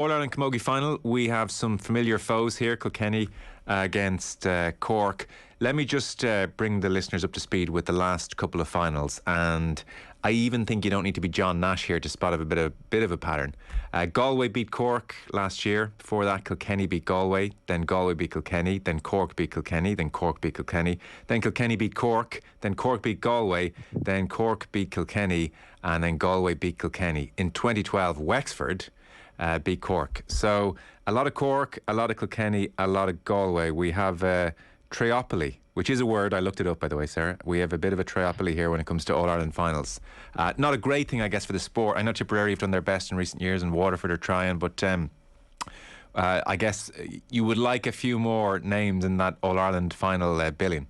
All-Ireland Camogie Final. We have some familiar foes here. Kilkenny against Cork. Let me just bring the listeners up to speed with the last couple of finals. And I even think you don't need to be John Nash here to spot a bit of a pattern. Galway beat Cork last year. Before that, Kilkenny beat Galway. Then Galway beat Kilkenny. Then Cork beat Kilkenny. Then Cork beat Kilkenny. Then Kilkenny beat Cork. Then Cork beat Galway. Then Cork beat Kilkenny. And then Galway beat Kilkenny. In 2012, Wexford beat Cork. So a lot of Cork, a lot of Kilkenny, a lot of Galway. We have triopoly, which is a word. I looked it up, by the way, Sarah. We have a bit of a triopoly here when it comes to All-Ireland finals. Not a great thing, I guess, for the sport. I know Tipperary have done their best in recent years and Waterford are trying, but I guess you would like a few more names in that All-Ireland final billion.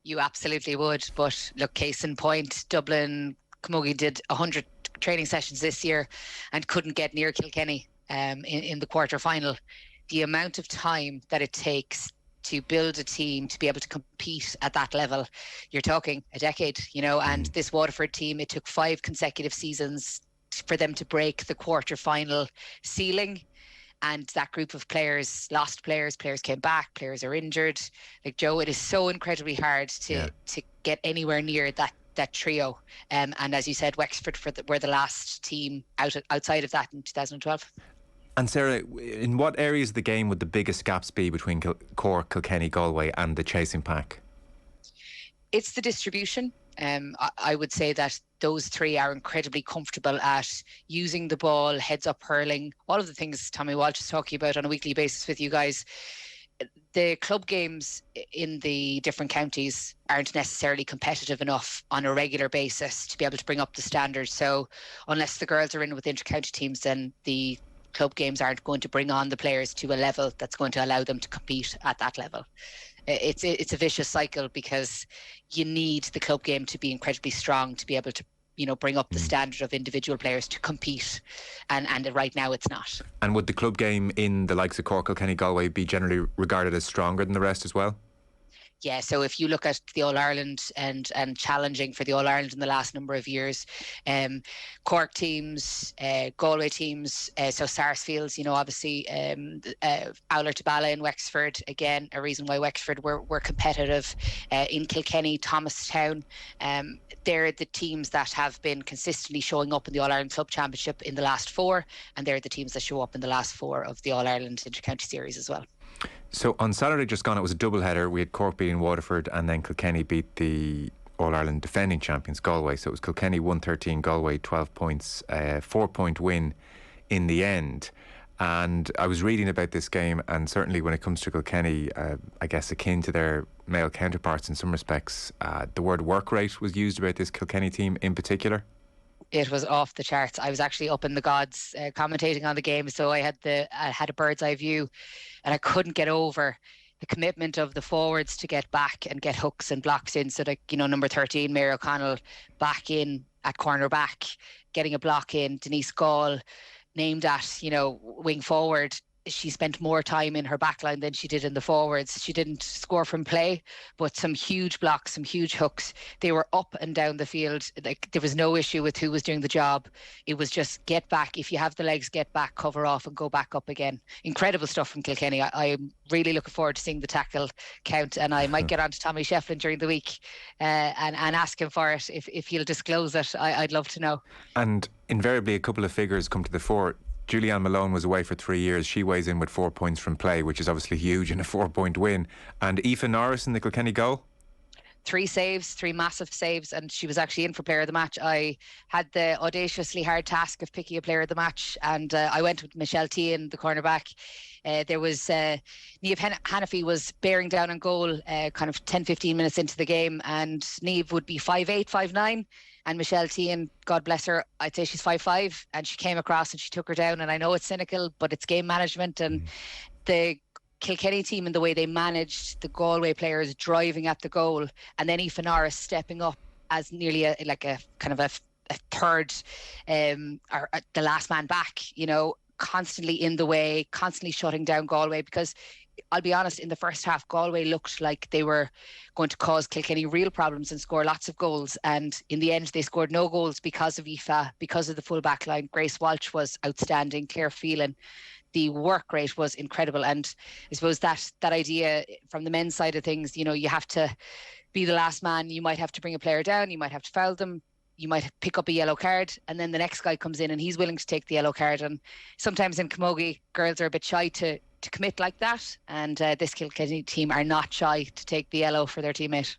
You absolutely would. But look, case in point, Dublin Camogie did 100 training sessions this year and couldn't get near Kilkenny in the quarter final. The amount of time that it takes to build a team to be able to compete at that level, you're talking a decade, and this Waterford team, it took 5 consecutive seasons for them to break the quarter final ceiling. And that group of players lost players came back, players are injured. Like Joe, it is so incredibly hard to get anywhere near that trio. And as you said, Wexford were the last team outside of that in 2012. And Sarah, in what areas of the game would the biggest gaps be between Cork, Kilkenny, Galway and the chasing pack? It's the distribution. I would say that those three are incredibly comfortable at using the ball, heads up hurling, all of the things Tommy Walsh is talking about on a weekly basis with you guys. The club games in the different counties aren't necessarily competitive enough on a regular basis to be able to bring up the standards. So unless the girls are in with inter-county teams, then the club games aren't going to bring on the players to a level that's going to allow them to compete at that level. It's a vicious cycle because you need the club game to be incredibly strong to be able to bring up the standard of individual players to compete, and right now it's not. And would the club game in the likes of Cork, Kilkenny, Galway be generally regarded as stronger than the rest as well? Yeah, so if you look at the All-Ireland and challenging for the All-Ireland in the last number of years, Cork teams, Galway teams, so Sarsfields, obviously Owler to Bala in Wexford, again, a reason why Wexford were competitive. In Kilkenny, Thomastown, they're the teams that have been consistently showing up in the All-Ireland Club Championship in the last 4, and they're the teams that show up in the last 4 of the All-Ireland Inter-County Series as well. So on Saturday just gone, it was a double-header. We had Cork beating Waterford and then Kilkenny beat the All-Ireland defending champions, Galway. So it was Kilkenny 113, Galway 12 points, 4-point win in the end. And I was reading about this game, and certainly when it comes to Kilkenny, I guess akin to their male counterparts in some respects, the word work rate was used about this Kilkenny team in particular. It was off the charts. I was actually up in the gods commentating on the game, so I had a bird's eye view, and I couldn't get over the commitment of the forwards to get back and get hooks and blocks in. So, number 13, Mary O'Connell, back in at corner back, getting a block in. Denise Gall, named at wing forward. She spent more time in her backline than she did in the forwards. She didn't score from play, but some huge blocks, some huge hooks. They were up and down the field. Like, there was no issue with who was doing the job. It was just get back. If you have the legs, get back, cover off and go back up again. Incredible stuff from Kilkenny. I'm really looking forward to seeing the tackle count, and I might get on to Tommy Shefflin during the week and ask him for it. If he'll disclose it, I'd love to know. And invariably a couple of figures come to the fore. Julianne Malone was away for 3 years. She weighs in with 4 points from play, which is obviously huge in a 4-point win. And Aoife Norris in the Kilkenny goal? 3 saves, 3 massive saves, and she was actually in for player of the match. I had the audaciously hard task of picking a player of the match, and I went with Michelle Tehan, the cornerback. There was Niamh Hanafi was bearing down on goal kind of 10-15 minutes into the game, and Niamh would be 5'8", 5'9", and Michelle Tehan, God bless her, I'd say she's 5'5", and she came across and she took her down. And I know it's cynical, but it's game management, and the Kilkenny team and the way they managed the Galway players driving at the goal, and then Aoife Norris stepping up as nearly a third, or the last man back, constantly in the way, constantly shutting down Galway, because I'll be honest, in the first half, Galway looked like they were going to cause Kilkenny real problems and score lots of goals. And in the end, they scored no goals because of Aoife, because of the full back line. Grace Walsh was outstanding. Claire Phelan, the work rate was incredible. And I suppose that idea from the men's side of things, you know, you have to be the last man. You might have to bring a player down. You might have to foul them. You might pick up a yellow card, and then the next guy comes in and he's willing to take the yellow card. And sometimes in Camogie, girls are a bit shy to commit like that. And this Kilkenny team are not shy to take the yellow for their teammate.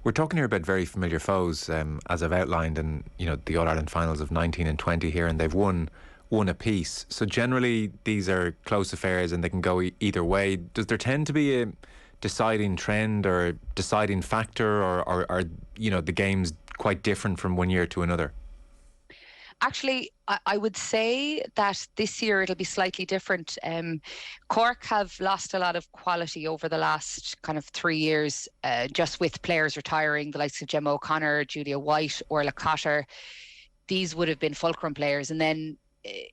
We're talking here about very familiar foes, as I've outlined, and you know the All-Ireland finals of 19 and 20 here, and they've won apiece. So generally these are close affairs and they can go either way. Does there tend to be a deciding trend or deciding factor, or are you know the games quite different from one year to another? Actually, I would say that this year it'll be slightly different. Cork have lost a lot of quality over the last kind of 3 years, just with players retiring, the likes of Gemma O'Connor, Julia White, Orla Cotter. These would have been fulcrum players. And then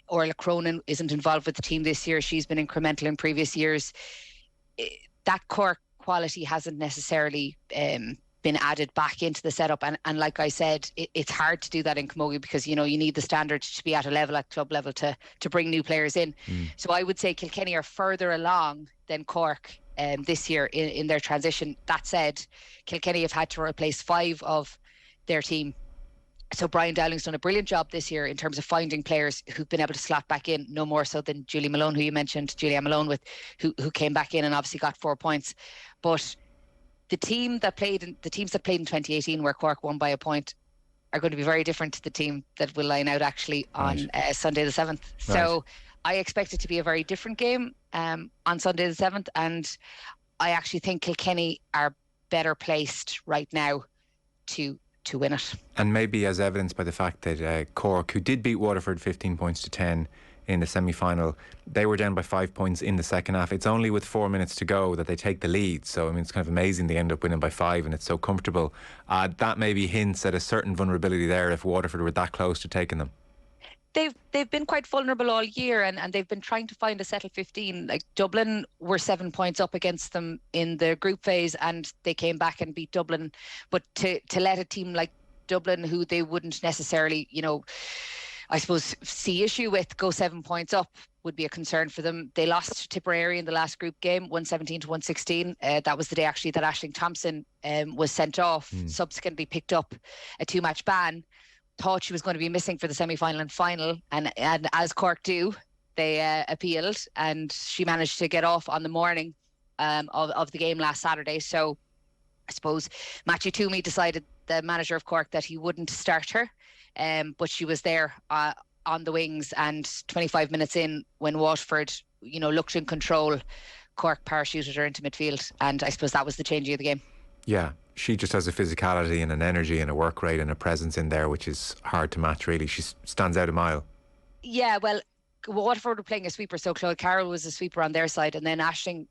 Orla Cronin isn't involved with the team this year. She's been incremental in previous years. That Cork quality hasn't necessarily been added back into the setup, and like I said, it's hard to do that in Camogie because you know you need the standard to be at a level at club level to bring new players in. So I would say Kilkenny are further along than Cork this year in their transition. That said, Kilkenny have had to replace 5 of their team. So Brian Dowling's done a brilliant job this year in terms of finding players who've been able to slot back in, no more so than Julie Malone, who you mentioned, Julia Malone, who came back in and obviously got 4 points. But the teams that played in 2018, where Cork won by a point, are going to be very different to the team that will line out actually on Sunday the 7th. Right. So I expect it to be a very different game on Sunday the 7th, and I actually think Kilkenny are better placed right now to win it. And maybe as evidenced by the fact that Cork, who did beat Waterford 15 points to 10 in the semi-final, they were down by 5 points in the second half. It's only with 4 minutes to go that they take the lead. So, I mean, it's kind of amazing they end up winning by 5 and it's so comfortable. That maybe hints at a certain vulnerability there if Waterford were that close to taking them. They've been quite vulnerable all year, and they've been trying to find a settle 15. Like Dublin were 7 points up against them in the group phase, and they came back and beat Dublin. But to let a team like Dublin, who they wouldn't necessarily, you know, I suppose see issue with, go 7 points up would be a concern for them. They lost to Tipperary in the last group game, 117 to 116. That was the day actually that Aisling Thompson was sent off, subsequently picked up a 2-match ban. Thought she was going to be missing for the semi-final and final, and as Cork do, they appealed, and she managed to get off on the morning of the game last Saturday. So I suppose Matthew Toomey decided, the manager of Cork, that he wouldn't start her, but she was there on the wings, and 25 minutes in, when Waterford, you know, looked in control, Cork parachuted her into midfield, and I suppose that was the changing of the game. Yeah, she just has a physicality and an energy and a work rate and a presence in there which is hard to match, really. She stands out a mile. Yeah, well, Waterford were playing a sweeper, so Claude Carroll was a sweeper on their side, and then Aisling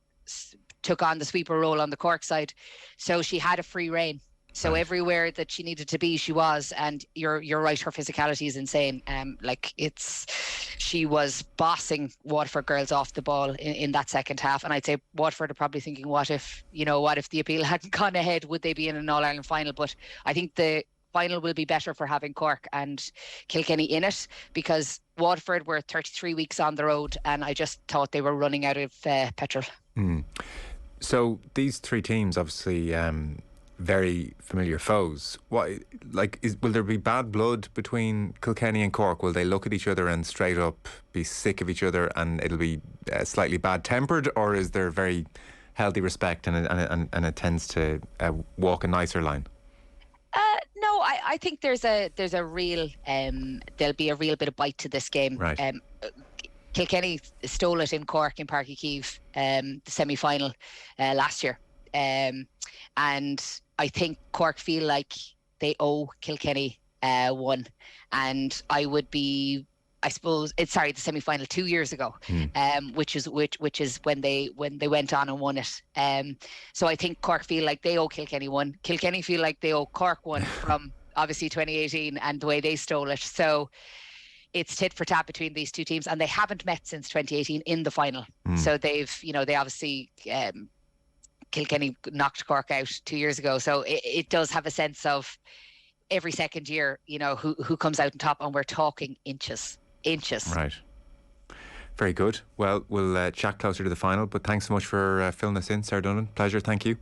took on the sweeper role on the Cork side, so she had a free rein. So everywhere that she needed to be, she was, and you're right, her physicality is insane. She was bossing Waterford girls off the ball in that second half, and I'd say Waterford are probably thinking, what if the appeal hadn't gone ahead, would they be in an All-Ireland final? But I think the final will be better for having Cork and Kilkenny in it, because Waterford were 33 weeks on the road, and I just thought they were running out of petrol. So these 3 teams, obviously, very familiar foes. Will there be bad blood between Kilkenny and Cork? Will they look at each other and straight up be sick of each other, and it'll be slightly bad tempered, or is there very healthy respect and it tends to walk a nicer line? No, I think there's a real there'll be a real bit of bite to this game. Right. Kilkenny stole it in Cork in Páirc Uí Chaoimh, the semi-final last year, and I think Cork feel like they owe Kilkenny one, and the semi-final 2 years ago, which is when they went on and won it. So I think Cork feel like they owe Kilkenny one. Kilkenny feel like they owe Cork one from obviously 2018 and the way they stole it. So it's tit for tat between these two teams, and they haven't met since 2018 in the final. So they've, they obviously, Kilkenny knocked Cork out 2 years ago. So it does have a sense of every second year, who comes out on top, and we're talking inches. Right. Very good. Well, we'll chat closer to the final, but thanks so much for filling us in, Sarah Dunnan. Pleasure. Thank you.